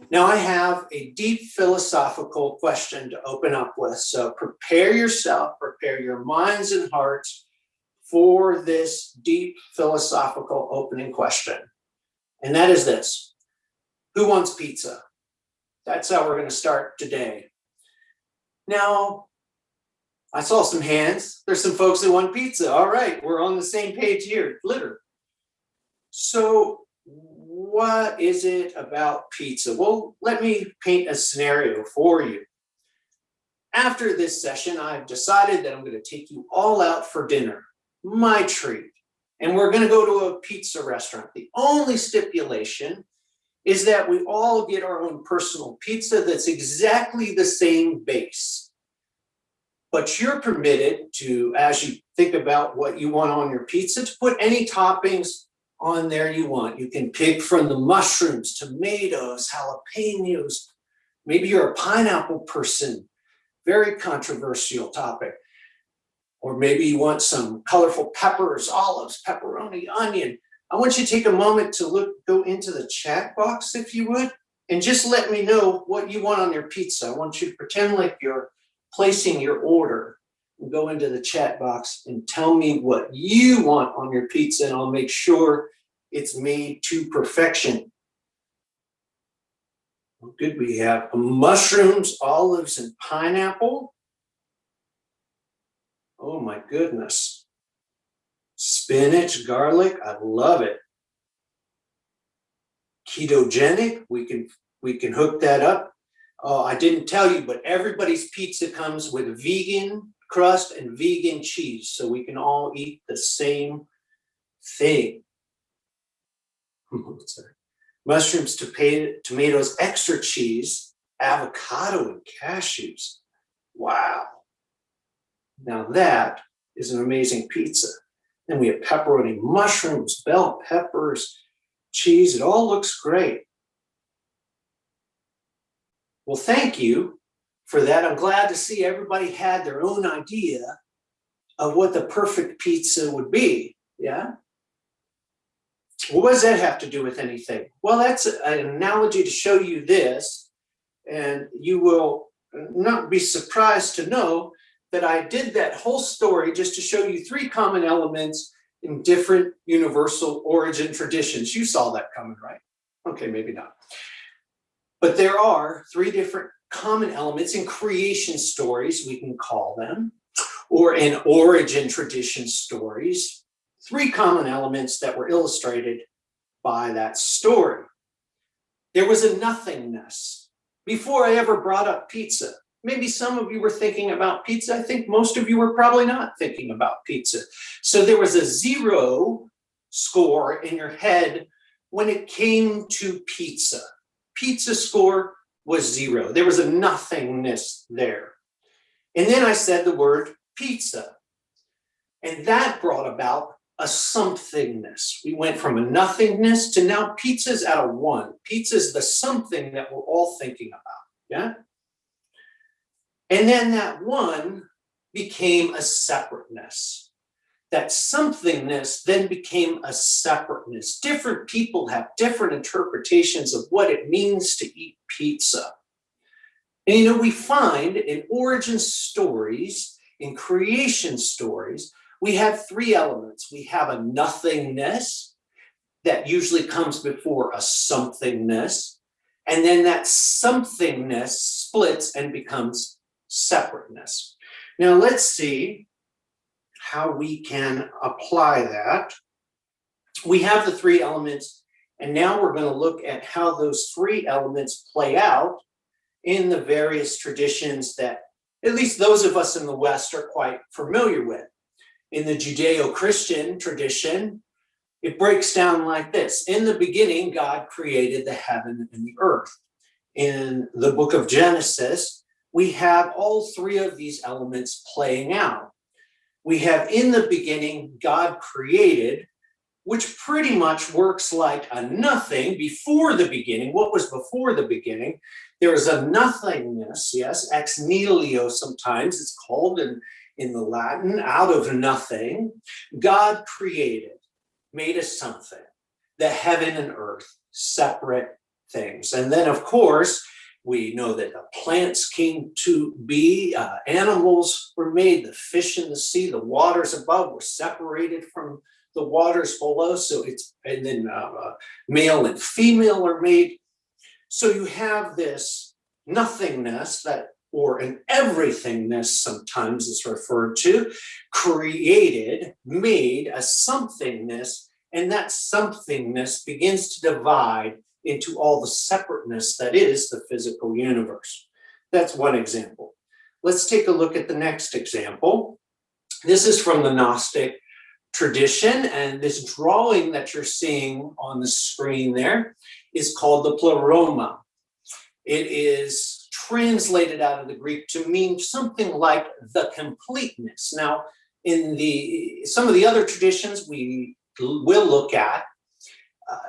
Now I have a deep philosophical question to open up with. So prepare yourself, prepare your minds and hearts for this deep philosophical opening question. And that is this: who wants pizza? That's how we're going to start today. Now, I saw some hands. There's some folks that want pizza. All right, we're on the same page here, literally. So what is it about pizza? Well, let me paint a scenario for you. After this session, I've decided that I'm going to take you all out for dinner, my treat. And we're going to go to a pizza restaurant. The only stipulation is that we all get our own personal pizza that's exactly the same base. But you're permitted to, as you think about what you want on your pizza, to put any toppings on there you want. You can pick from the mushrooms, tomatoes, jalapenos. Maybe you're a pineapple person, very controversial topic. Or maybe you want some colorful peppers, olives, pepperoni, onion. I want you to take a moment to go into the chat box, if you would, and just let me know what you want on your pizza. I want you to pretend like you're placing your order and go into the chat box and tell me what you want on your pizza, and I'll make sure it's made to perfection. Well, good. We have mushrooms, olives, and pineapple. Oh my goodness. Spinach, garlic, I love it. Ketogenic, we can hook that up. Oh, I didn't tell you, but everybody's pizza comes with vegan crust and vegan cheese, so we can all eat the same thing. Mushrooms, tomatoes, extra cheese, avocado, and cashews. Wow. Now that is an amazing pizza. Then we have pepperoni, mushrooms, bell peppers, cheese. It all looks great. Well, thank you for that. I'm glad to see everybody had their own idea of what the perfect pizza would be. Yeah? Well, what does that have to do with anything? Well, that's an analogy to show you this, and you will not be surprised to know that I did that whole story just to show you three common elements in different universal origin traditions. You saw that coming, right? Okay, maybe not. But there are three different common elements in creation stories, we can call them, or in origin tradition stories. Three common elements that were illustrated by that story. There was a nothingness. Before I ever brought up pizza, maybe some of you were thinking about pizza. I think most of you were probably not thinking about pizza. So there was a zero score in your head when it came to pizza. Pizza score was zero. There was a nothingness there. And then I said the word pizza. And that brought about a somethingness. We went from a nothingness to now pizza's at a one. Pizza's the something that we're all thinking about. Yeah? And then that one became a separateness. That somethingness then became a separateness. Different people have different interpretations of what it means to eat pizza. And we find in origin stories, in creation stories, we have three elements. We have a nothingness that usually comes before a somethingness, and then that somethingness splits and becomes separateness. Now let's see how we can apply that. We have the three elements, and now we're going to look at how those three elements play out in the various traditions that at least those of us in the West are quite familiar with. In the Judeo-Christian tradition, it breaks down like this. In the beginning, God created the heaven and the earth. In the book of Genesis, we have all three of these elements playing out. We have in the beginning, God created, which pretty much works like a nothing before the beginning. What was before the beginning? There is a nothingness, yes, ex nihilo sometimes it's called in the Latin, out of nothing. God created, made us something, the heaven and earth, separate things. And then, of course, we know that the plants came to be, animals were made, the fish in the sea, the waters above were separated from the waters below. So and then male and female are made. So you have this nothingness or an everythingness sometimes is referred to, created, made a somethingness, and that somethingness begins to divide into all the separateness that is the physical universe. That's one example. Let's take a look at the next example. This is from the Gnostic tradition, and this drawing that you're seeing on the screen there is called the pleroma. It is translated out of the Greek to mean something like the completeness. Now, in some of the other traditions we will look at,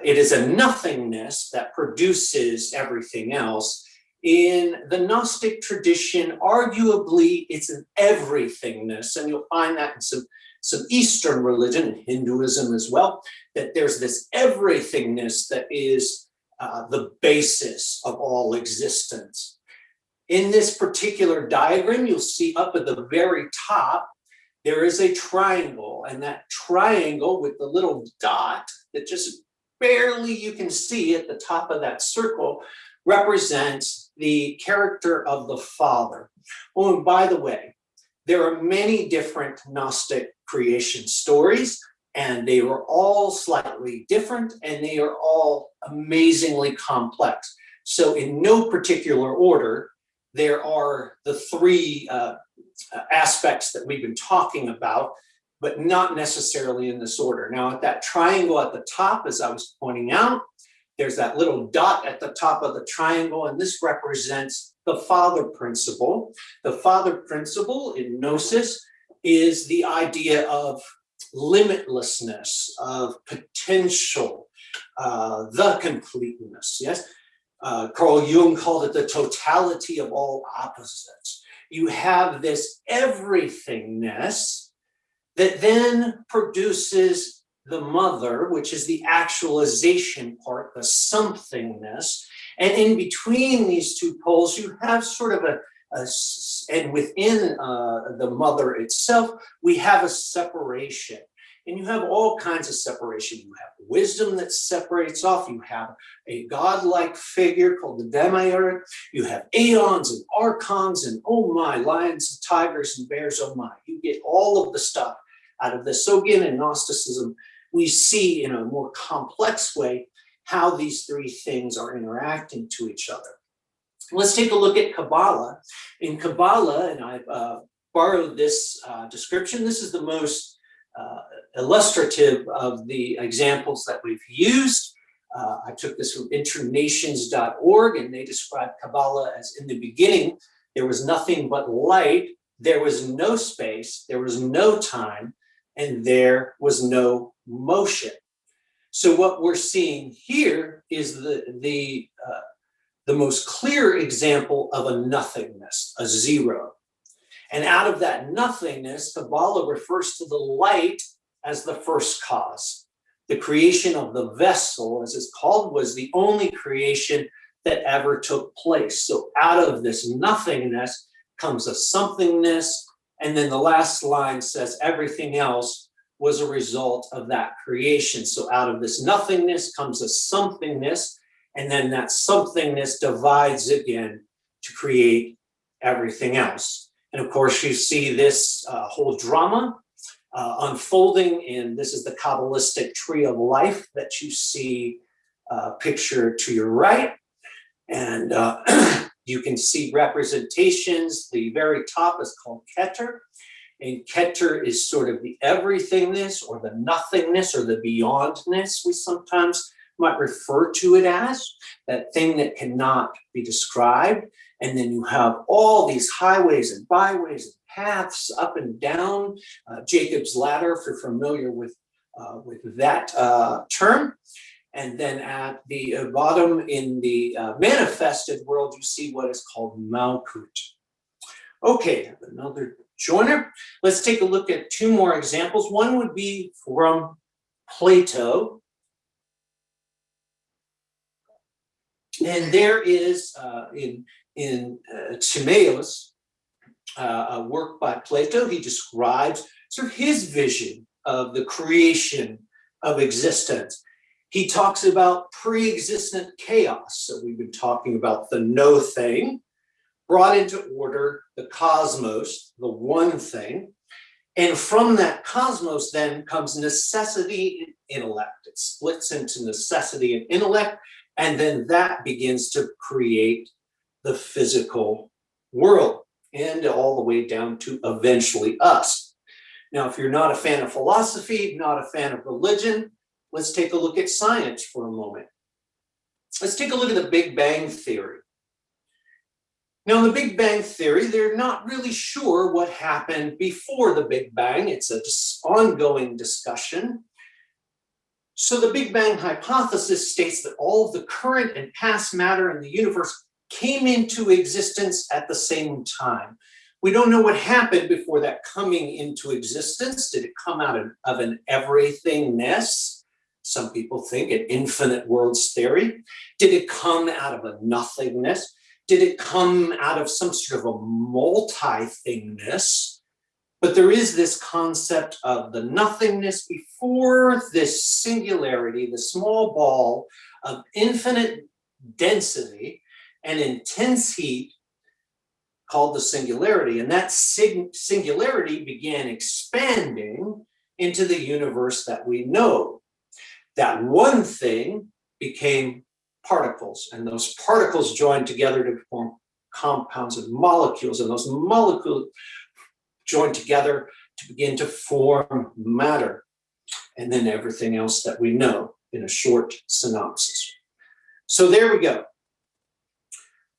it is a nothingness that produces everything else. In the Gnostic tradition, arguably, it's an everythingness, and you'll find that in some Eastern religion, and Hinduism as well, that there's this everythingness that is the basis of all existence. In this particular diagram, you'll see up at the very top, there is a triangle, and that triangle with the little dot that just barely you can see at the top of that circle represents the character of the Father. Oh, and by the way, there are many different Gnostic creation stories, and they are all slightly different, and they are all amazingly complex. So in no particular order, there are the three aspects that we've been talking about, but not necessarily in this order. Now, at that triangle at the top, as I was pointing out, there's that little dot at the top of the triangle, and this represents the Father principle. The Father principle in Gnosis is the idea of limitlessness, of potential, the completeness, yes? Carl Jung called it the totality of all opposites. You have this everythingness that then produces the mother, which is the actualization part, the somethingness. And in between these two poles, you have sort of and within the mother itself, we have a separation. And you have all kinds of separation. You have wisdom that separates off. You have a godlike figure called the demiurge. You have aeons and archons and oh my, lions and tigers and bears, oh my. You get all of the stuff out of this. So again, in Gnosticism, we see in a more complex way how these three things are interacting to each other. Let's take a look at Kabbalah. In Kabbalah, and I've borrowed this description, this is the most illustrative of the examples that we've used. I took this from internations.org, and they describe Kabbalah as, in the beginning, there was nothing but light, there was no space, there was no time, and there was no motion. So what we're seeing here is the most clear example of a nothingness, a zero. And out of that nothingness, Kabbalah refers to the light as the first cause. The creation of the vessel, as it's called, was the only creation that ever took place. So out of this nothingness comes a somethingness, and then the last line says everything else was a result of that creation. So out of this nothingness comes a somethingness, and then that somethingness divides again to create everything else. And of course, you see this whole drama unfolding, and this is the Kabbalistic tree of life that you see pictured to your right. And you can see representations. The very top is called Keter. And Keter is sort of the everythingness or the nothingness or the beyondness, we sometimes might refer to it as, that thing that cannot be described. And then you have all these highways and byways and paths up and down, Jacob's ladder, if you're familiar with that term. And then at the bottom in the manifested world, you see what is called Malkut. Okay, another joiner. Let's take a look at two more examples. One would be from Plato. And there is in Timaeus, a work by Plato, he describes sort of his vision of the creation of existence. He talks about pre-existent chaos. So we've been talking about the no thing, brought into order, the cosmos, the one thing. And from that cosmos then comes necessity and intellect. It splits into necessity and intellect, and then that begins to create the physical world, and all the way down to eventually us. Now, if you're not a fan of philosophy, not a fan of religion, let's take a look at science for a moment. Let's take a look at the Big Bang Theory. Now, in the Big Bang Theory, they're not really sure what happened before the Big Bang. It's an ongoing discussion. So the Big Bang hypothesis states that all of the current and past matter in the universe came into existence at the same time. We don't know what happened before that coming into existence. Did it come out of an everythingness? Some people think an infinite worlds theory. Did it come out of a nothingness? Did it come out of some sort of a multi-thingness? But there is this concept of the nothingness before this singularity, the small ball of infinite density and intense heat called the singularity. And that singularity began expanding into the universe that we know. That one thing became particles, and those particles joined together to form compounds and molecules, and those molecules joined together to begin to form matter, and then everything else that we know in a short synopsis. So there we go.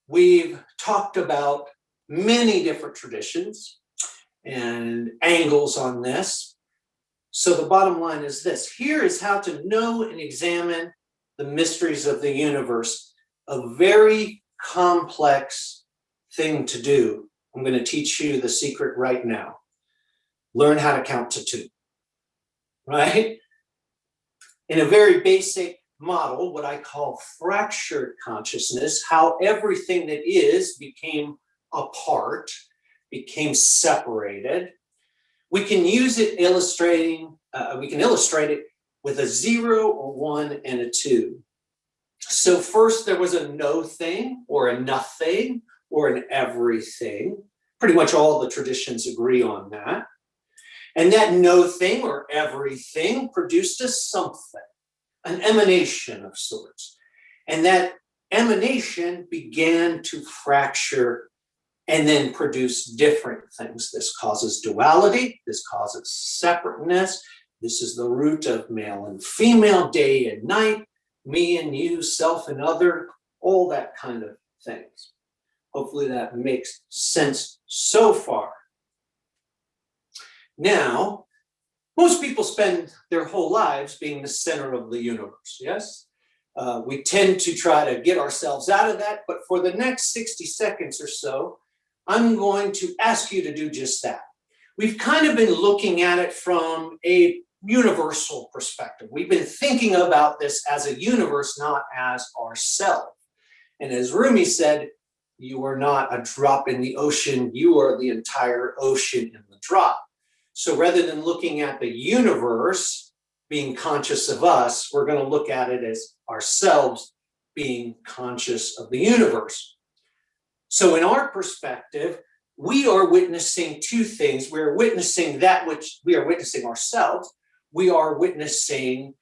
We've talked about many different traditions and angles on this. So the bottom line is this: here is how to know and examine the mysteries of the universe, a very complex thing to do. I'm going to teach you the secret right now. Learn how to count to 2, right? In a very basic model, what I call fractured consciousness, how everything that is became apart, became separated. We can use it we can illustrate it with a 0, a 1, and a 2. So first there was a no thing, or a nothing, or an everything. Pretty much all the traditions agree on that. And that no thing or everything produced a something, an emanation of sorts. And that emanation began to fracture and then produce different things. This causes duality, this causes separateness. This is the root of male and female, day and night, me and you, self and other, all that kind of things. Hopefully that makes sense so far. Now, most people spend their whole lives being the center of the universe, yes? We tend to try to get ourselves out of that, but for the next 60 seconds or so, I'm going to ask you to do just that. We've kind of been looking at it from a universal perspective. We've been thinking about this as a universe, not as ourselves. And as Rumi said, you are not a drop in the ocean, you are the entire ocean in the drop. So rather than looking at the universe being conscious of us, we're going to look at it as ourselves being conscious of the universe. So in our perspective, we are witnessing 2 things. We're witnessing that which we are witnessing ourselves. We are witnessing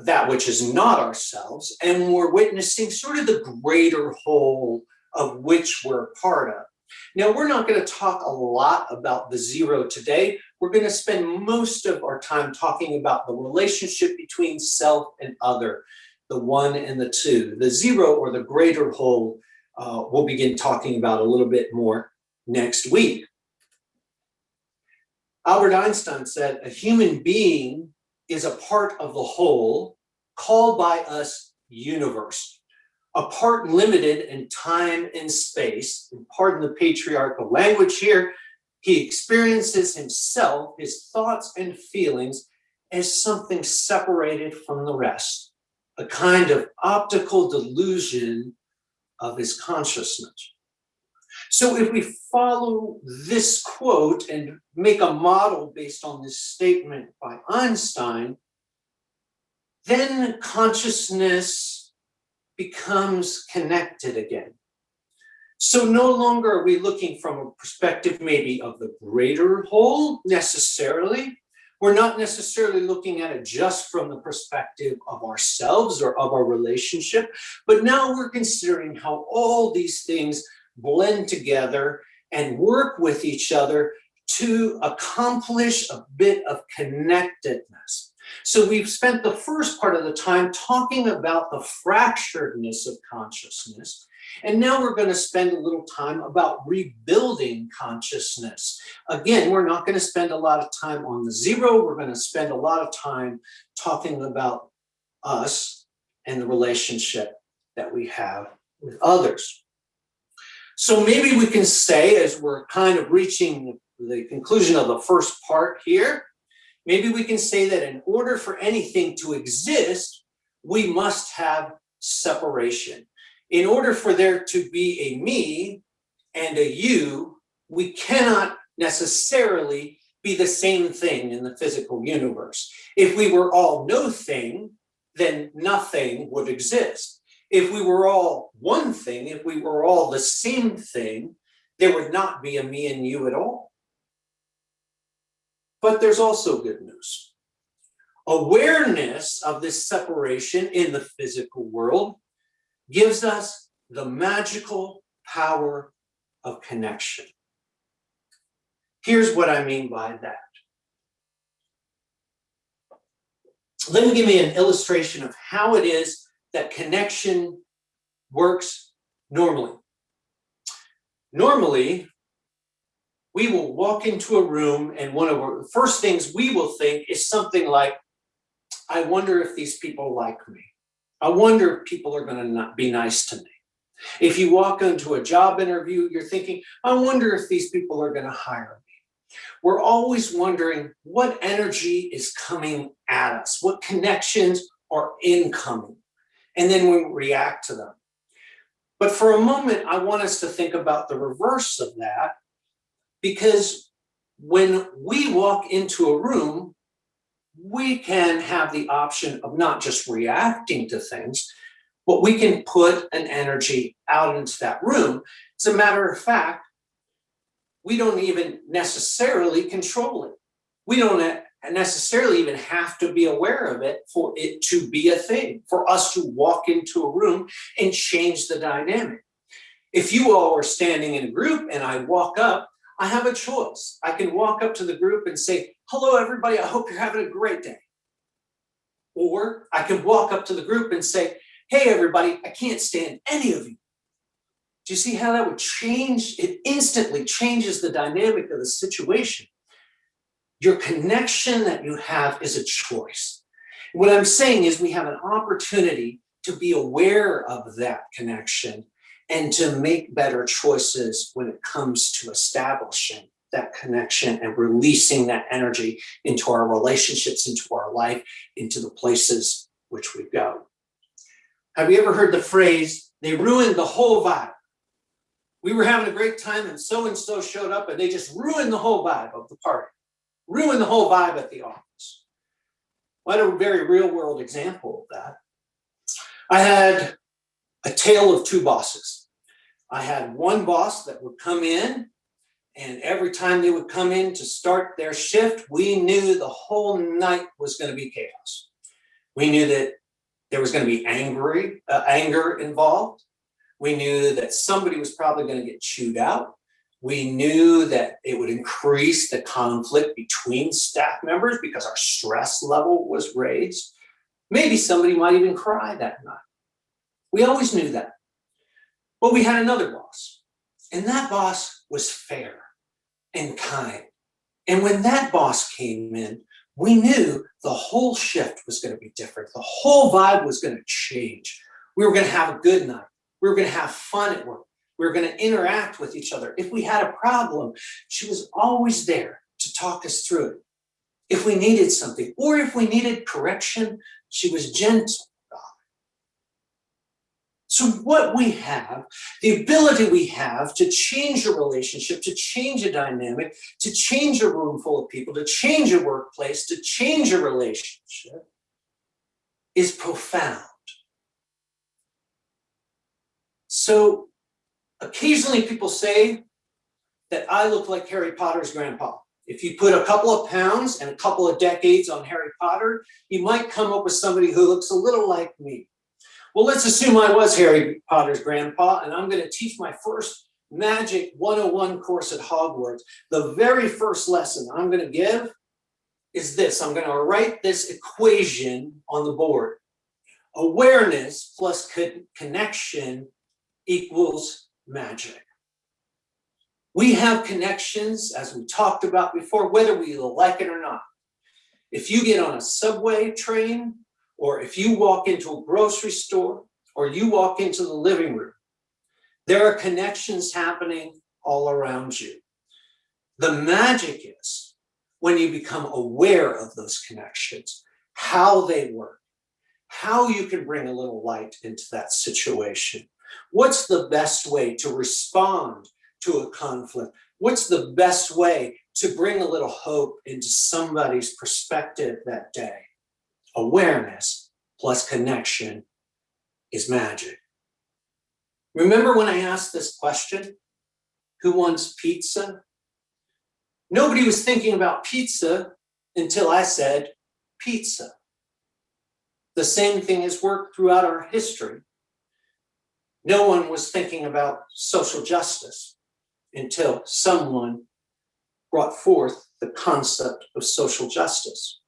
that which is not ourselves, and we're witnessing sort of the greater whole of which we're a part of. Now, we're not going to talk a lot about the 0 today. We're going to spend most of our time talking about the relationship between self and other, the 1 and the 2. The 0, or the greater whole, we'll begin talking about a little bit more next week. Albert Einstein said, a human being is a part of the whole, called by us universe. A part limited in time and space, and pardon the patriarchal language here, he experiences himself, his thoughts and feelings, as something separated from the rest, a kind of optical delusion of his consciousness. So if we follow this quote and make a model based on this statement by Einstein, then consciousness becomes connected again. So no longer are we looking from a perspective maybe of the greater whole necessarily. We're not necessarily looking at it just from the perspective of ourselves or of our relationship, but now we're considering how all these things blend together and work with each other to accomplish a bit of connectedness. So we've spent the first part of the time talking about the fracturedness of consciousness. And now we're going to spend a little time about rebuilding consciousness. Again, we're not going to spend a lot of time on the zero. We're going to spend a lot of time talking about us and the relationship that we have with others. So maybe we can say, as we're kind of reaching the conclusion of the first part here, maybe we can say that in order for anything to exist, we must have separation. In order for there to be a me and a you, we cannot necessarily be the same thing in the physical universe. If we were all no thing, then nothing would exist. If we were all one thing, if we were all the same thing, there would not be a me and you at all. But there's also good news. Awareness of this separation in the physical world gives us the magical power of connection. Here's what I mean by that. Let me give you an illustration of how it is that connection works normally. Normally, we will walk into a room and one of the first things we will think is something like, I wonder if these people like me. I wonder if people are going to not be nice to me. If you walk into a job interview, you're thinking, I wonder if these people are going to hire me. We're always wondering what energy is coming at us, what connections are incoming, and then we react to them. But for a moment, I want us to think about the reverse of that, because when we walk into a room, we can have the option of not just reacting to things, but we can put an energy out into that room. As a matter of fact, we don't even necessarily control it. We don't necessarily even have to be aware of it for it to be a thing, for us to walk into a room and change the dynamic. If you all are standing in a group and I walk up, I have a choice. I can walk up to the group and say, hello, everybody, I hope you're having a great day. Or I can walk up to the group and say, hey, everybody, I can't stand any of you. Do you see how that would change? It instantly changes the dynamic of the situation. Your connection that you have is a choice. What I'm saying is we have an opportunity to be aware of that connection and to make better choices when it comes to establishing that connection and releasing that energy into our relationships, into our life, into the places which we go. Have you ever heard the phrase, they ruined the whole vibe? We were having a great time and so showed up and they just ruined the whole vibe of the party, ruined the whole vibe at the office. What a very real world example of that. I had a tale of two bosses. I had one boss that would come in, and every time they would come in to start their shift, we knew the whole night was going to be chaos. We knew that there was going to be anger involved. We knew that somebody was probably going to get chewed out. We knew that it would increase the conflict between staff members because our stress level was raised. Maybe somebody might even cry that night. We always knew that. But we had another boss, and that boss was fair and kind. And when that boss came in, we knew the whole shift was going to be different. The whole vibe was going to change. We were going to have a good night. We were going to have fun at work. We were going to interact with each other. If we had a problem, she was always there to talk us through it. If we needed something, or if we needed correction, she was gentle about So what we have, the ability we have to change a relationship, to change a dynamic, to change a room full of people, to change a workplace, to change a relationship is profound. So occasionally people say that I look like Harry Potter's grandpa. If you put a couple of pounds and a couple of decades on Harry Potter, you might come up with somebody who looks a little like me. Well, let's assume I was Harry Potter's grandpa, and I'm going to teach my first Magic 101 course at Hogwarts. The very first lesson I'm going to give is this. I'm going to write this equation on the board. Awareness plus connection equals magic. We have connections, as we talked about before, whether we like it or not. If you get on a subway train, or if you walk into a grocery store, or you walk into the living room, there are connections happening all around you. The magic is when you become aware of those connections, how they work, how you can bring a little light into that situation. What's the best way to respond to a conflict? What's the best way to bring a little hope into somebody's perspective that day? Awareness plus connection is magic. Remember when I asked this question, who wants pizza? Nobody was thinking about pizza until I said pizza. The same thing has worked throughout our history. No one was thinking about social justice until someone brought forth the concept of social justice.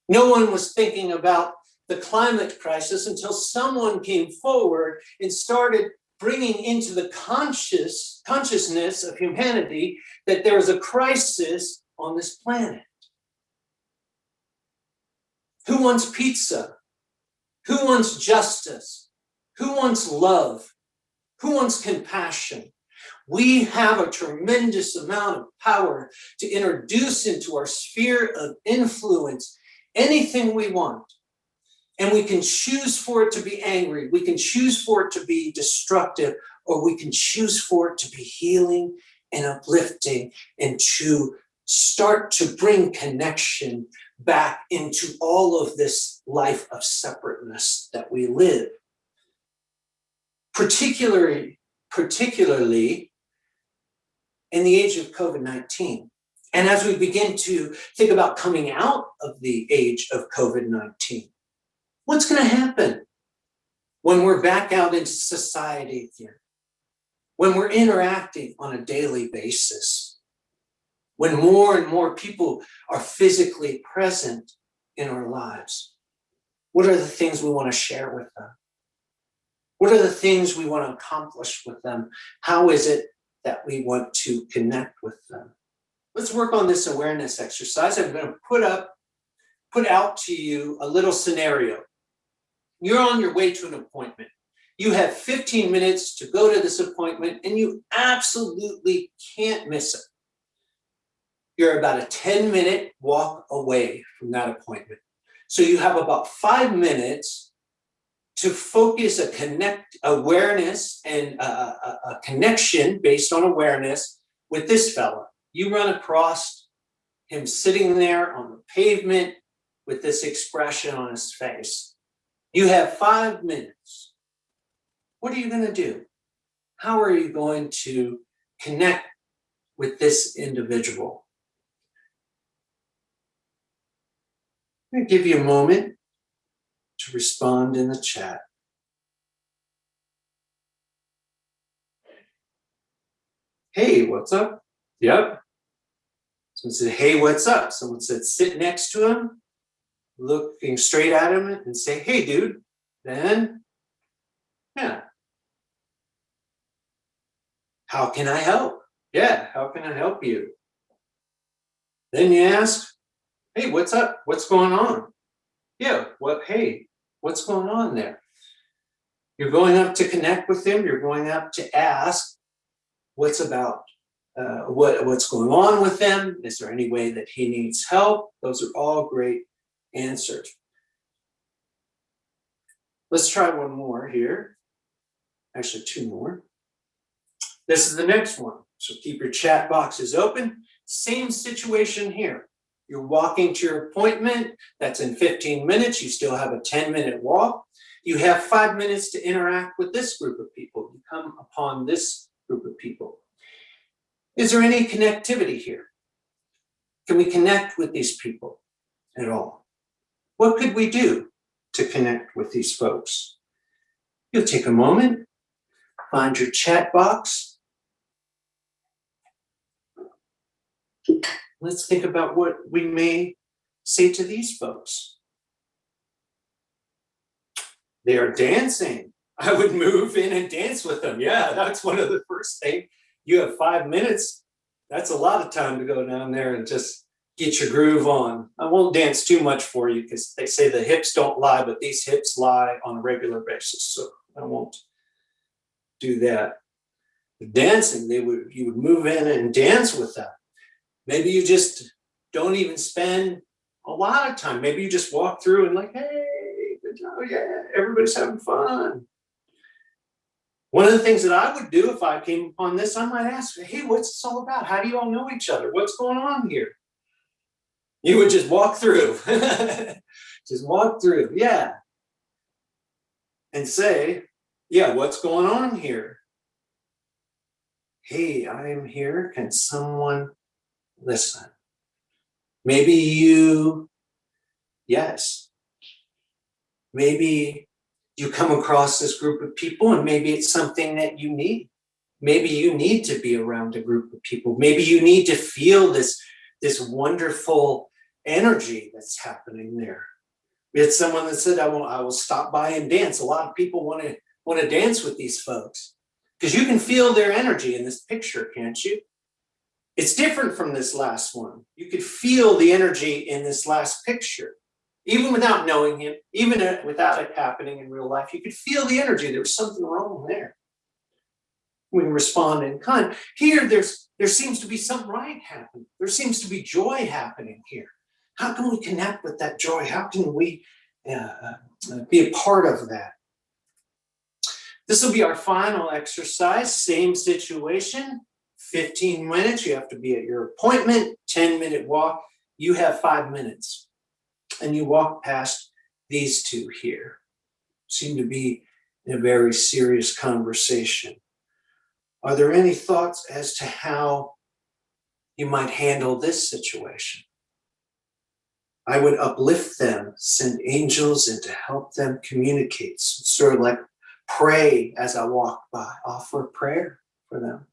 No one was thinking about the climate crisis until someone came forward and started bringing into the consciousness of humanity that there is a crisis on this planet. Who wants pizza? Who wants justice? Who wants love? Who wants compassion? We have a tremendous amount of power to introduce into our sphere of influence anything we want. And we can choose for it to be angry. We can choose for it to be destructive, or we can choose for it to be healing and uplifting and to start to bring connection back into all of this life of separateness that we live. Particularly in the age of COVID-19. And as we begin to think about coming out of the age of COVID-19, what's going to happen when we're back out into society again? When we're interacting on a daily basis? When more and more people are physically present in our lives? What are the things we want to share with them? What are the things we want to accomplish with them? How is it that we want to connect with them? Let's work on this awareness exercise. I'm going to put out to you a little scenario. You're on your way to an appointment. You have 15 minutes to go to this appointment, and you absolutely can't miss it. You're about a 10-minute walk away from that appointment. So you have about 5 minutes to focus awareness and a connection based on awareness with this fella. You run across him sitting there on the pavement with this expression on his face. You have 5 minutes. What are you going to do? How are you going to connect with this individual? I'm going to give you a moment to respond in the chat. Hey, what's up? Yep. Someone said, hey, what's up? Someone said, sit next to him, looking straight at him and say, hey, dude. Then, yeah. How can I help? Yeah, how can I help you? Then you ask, hey, what's up? What's going on? Yeah, hey, what's going on there? You're going up to connect with him. You're going up to ask what's going on with them. Is there any way that he needs help? Those are all great answers. Let's try one more here. Actually, two more. This is the next one. So keep your chat boxes open. Same situation here. You're walking to your appointment. That's in 15 minutes. You still have a 10-minute walk. You have 5 minutes to interact with this group of people. You come upon this group of people. Is there any connectivity here? Can we connect with these people at all? What could we do to connect with these folks? You'll take a moment, find your chat box. Let's think about what we may say to these folks. They are dancing. I would move in and dance with them. Yeah, that's one of the first things. You have 5 minutes. That's a lot of time to go down there and just get your groove on. I won't dance too much for you because they say the hips don't lie, but these hips lie on a regular basis. So I won't do that. But dancing, you would move in and dance with them. Maybe you just don't even spend a lot of time. Maybe you just walk through and like, hey, good job, yeah, everybody's having fun. One of the things that I would do if I came upon this, I might ask, hey, what's this all about? How do you all know each other? What's going on here? You would just walk through. Just walk through, yeah. And say, yeah, what's going on here? Hey, I am here. Can someone listen? Maybe you, yes. Maybe you come across this group of people and maybe it's something that you need. Maybe you need to be around a group of people. Maybe you need to feel this wonderful energy that's happening there. We had someone that said, I will stop by and dance. A lot of people want to dance with these folks because you can feel their energy in this picture, can't you? It's different from this last one. You could feel the energy in this last picture. Even without knowing him, even without it happening in real life, you could feel the energy. There was something wrong there. We can respond in kind. Here, there seems to be something right happening. There seems to be joy happening here. How can we connect with that joy? How can we be a part of that? This will be our final exercise. Same situation. 15 minutes. You have to be at your appointment. 10-minute walk. You have 5 minutes. And you walk past these two here. Seem to be in a very serious conversation. Are there any thoughts as to how you might handle this situation? I would uplift them, send angels in to help them communicate. So sort of like pray as I walk by, offer a prayer for them.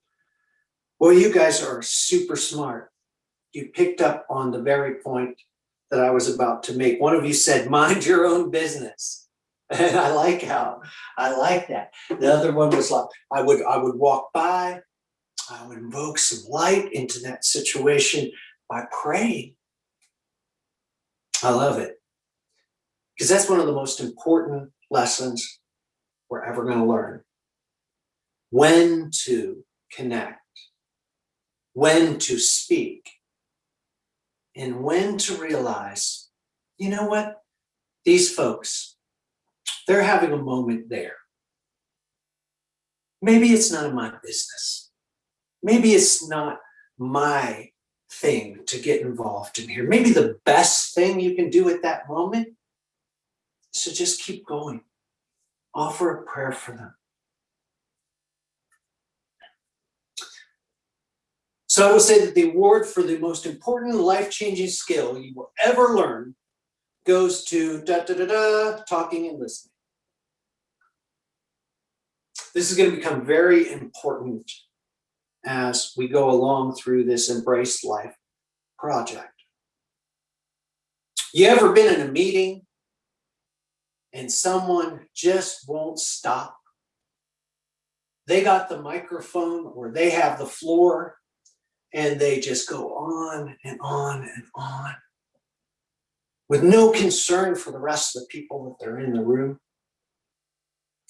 Well, you guys are super smart. You picked up on the very point that I was about to make. One of you said, mind your own business. And I like that. The other one was like, I would walk by, I would invoke some light into that situation by praying. I love it. Because that's one of the most important lessons we're ever going to learn. When to connect, when to speak, and when to realize, you know what? These folks, they're having a moment there. Maybe it's none of my business. Maybe it's not my thing to get involved in here. Maybe the best thing you can do at that moment is to just keep going. Offer a prayer for them. So I will say that the award for the most important life-changing skill you will ever learn goes to talking and listening. This is going to become very important as we go along through this Embrace Life project. You ever been in a meeting and someone just won't stop? They got the microphone or they have the floor and they just go on and on and on with no concern for the rest of the people that they're in the room.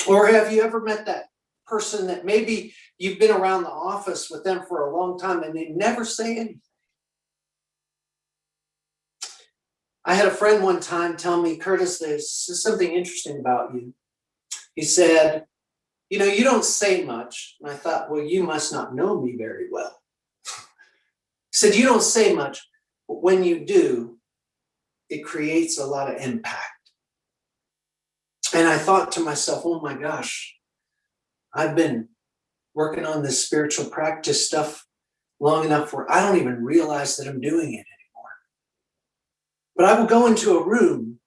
Or have you ever met that person that maybe you've been around the office with them for a long time and they never say anything? I had a friend one time tell me, Curtis, there's something interesting about you. He said, You don't say much. And I thought, well, you must not know me very well. He said, you don't say much, but when you do, it creates a lot of impact. And I thought to myself, oh my gosh, I've been working on this spiritual practice stuff long enough where I don't even realize that I'm doing it anymore. But I will go into a room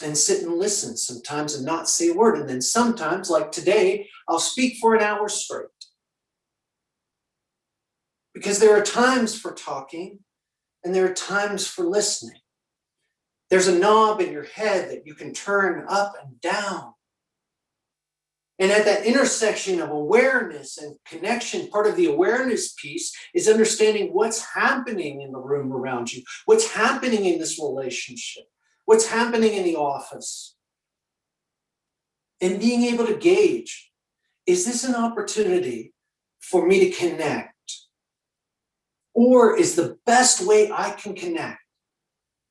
and sit and listen sometimes and not say a word. And then sometimes, like today, I'll speak for an hour straight. Because there are times for talking and there are times for listening. There's a knob in your head that you can turn up and down. And at that intersection of awareness and connection, part of the awareness piece is understanding what's happening in the room around you, what's happening in this relationship, what's happening in the office. And being able to gauge, is this an opportunity for me to connect? Or is the best way I can connect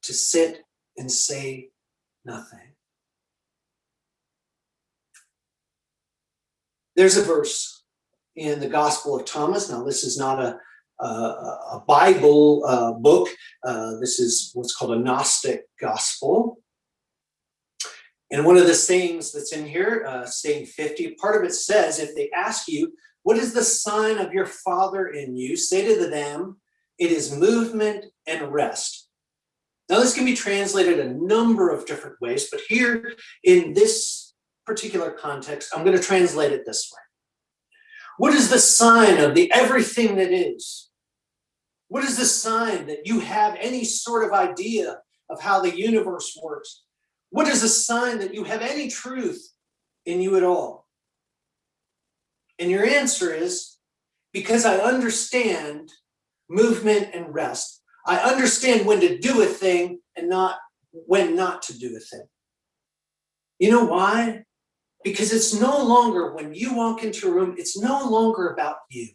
to sit and say nothing? There's a verse in the Gospel of Thomas. Now, this is not a Bible book. This is what's called a Gnostic Gospel. And one of the sayings that's in here, saying 50, part of it says, if they ask you, what is the sign of your Father in you? Say to them, it is movement and rest. Now, this can be translated a number of different ways, but here in this particular context, I'm going to translate it this way. What is the sign of the everything that is? What is the sign that you have any sort of idea of how the universe works? What is the sign that you have any truth in you at all? And your answer is, because I understand movement and rest. I understand when to do a thing and not when not to do a thing. You know why? Because it's no longer, when you walk into a room, it's no longer about you.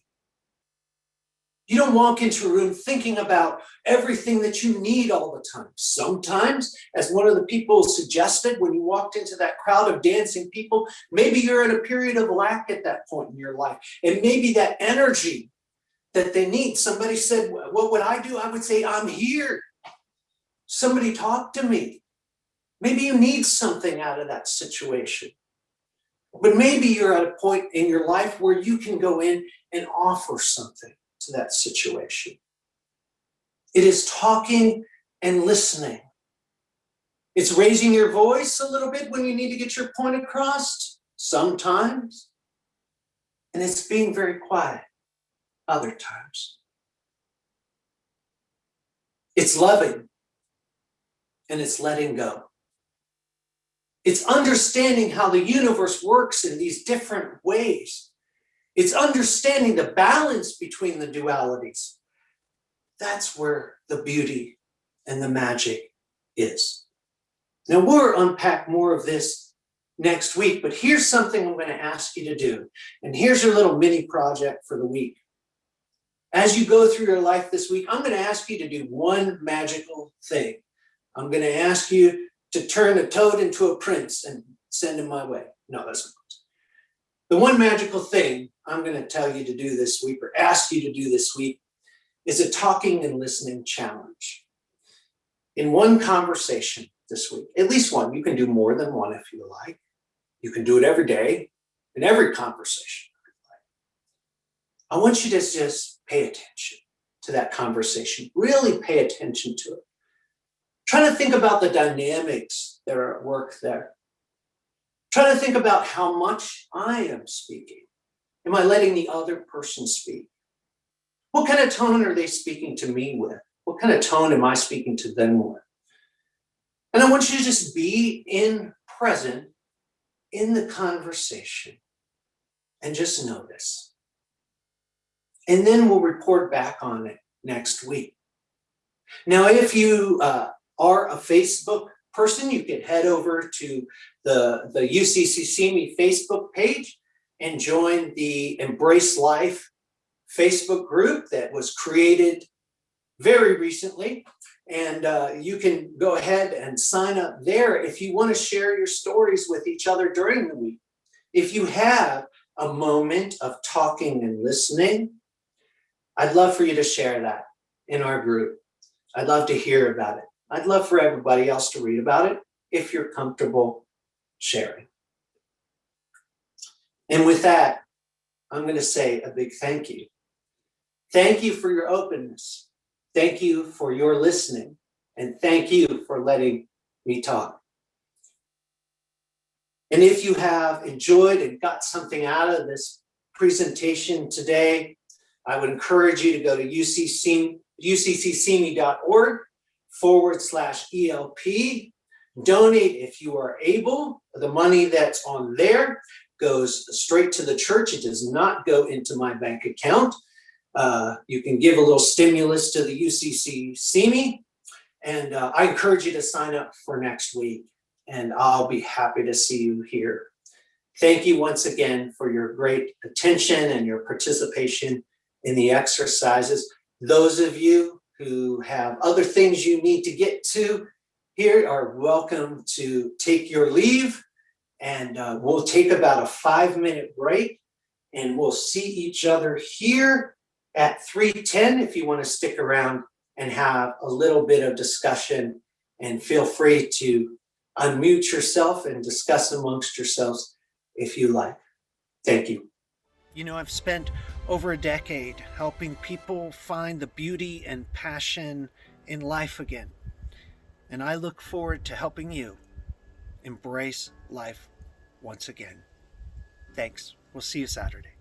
You don't walk into a room thinking about everything that you need all the time. Sometimes, as one of the people suggested, when you walked into that crowd of dancing people, maybe you're in a period of lack at that point in your life. And maybe that energy that they need. Somebody said, what would I do? I would say, I'm here. Somebody talk to me. Maybe you need something out of that situation. But maybe you're at a point in your life where you can go in and offer something to that situation. It is talking and listening. It's raising your voice a little bit when you need to get your point across, sometimes. And it's being very quiet other times. It's loving and it's letting go. It's understanding how the universe works in these different ways. It's understanding the balance between the dualities. That's where the beauty and the magic is. Now, we'll unpack more of this next week, but here's something I'm going to ask you to do. And here's your little mini project for the week. As you go through your life this week, I'm going to ask you to do one magical thing. I'm going to ask you to turn a toad into a prince and send him my way. No, that's not. The one magical thing I'm going to tell you to do this week, or ask you to do this week, is a talking and listening challenge. In one conversation this week, at least one, you can do more than one if you like. You can do it every day, in every conversation. I want you to just pay attention to that conversation. Really pay attention to it. Try to think about the dynamics that are at work there. Try to think about how much I am speaking. Am I letting the other person speak? What kind of tone are they speaking to me with? What kind of tone am I speaking to them with? And I want you to just be present in the conversation and just notice. And then we'll report back on it next week. Now, if you are a Facebook person, you can head over to the UCCC Me Facebook page and join the Embrace Life Facebook group that was created very recently. And you can go ahead and sign up there if you want to share your stories with each other during the week. if you have a moment of talking and listening, I'd love for you to share that in our group. I'd love to hear about it. I'd love for everybody else to read about it if you're comfortable sharing. And with that, I'm going to say a big thank you. Thank you for your openness. Thank you for your listening. And thank you for letting me talk. And if you have enjoyed and got something out of this presentation today, I would encourage you to go to ucccme.org/ELP. Donate if you are able. The money that's on there goes straight to the church. It does not go into my bank account. You can give a little stimulus to the UCC CME. And I encourage you to sign up for next week. And I'll be happy to see you here. Thank you once again for your great attention and your participation in the exercises. Those of you who have other things you need to get to here are welcome to take your leave, and we'll take about a 5-minute break, and we'll see each other here at 3:10 if you want to stick around and have a little bit of discussion, and feel free to unmute yourself and discuss amongst yourselves if you like. Thank you. You know, I've spent over a decade helping people find the beauty and passion in life again. And I look forward to helping you embrace life once again. Thanks. We'll see you Saturday.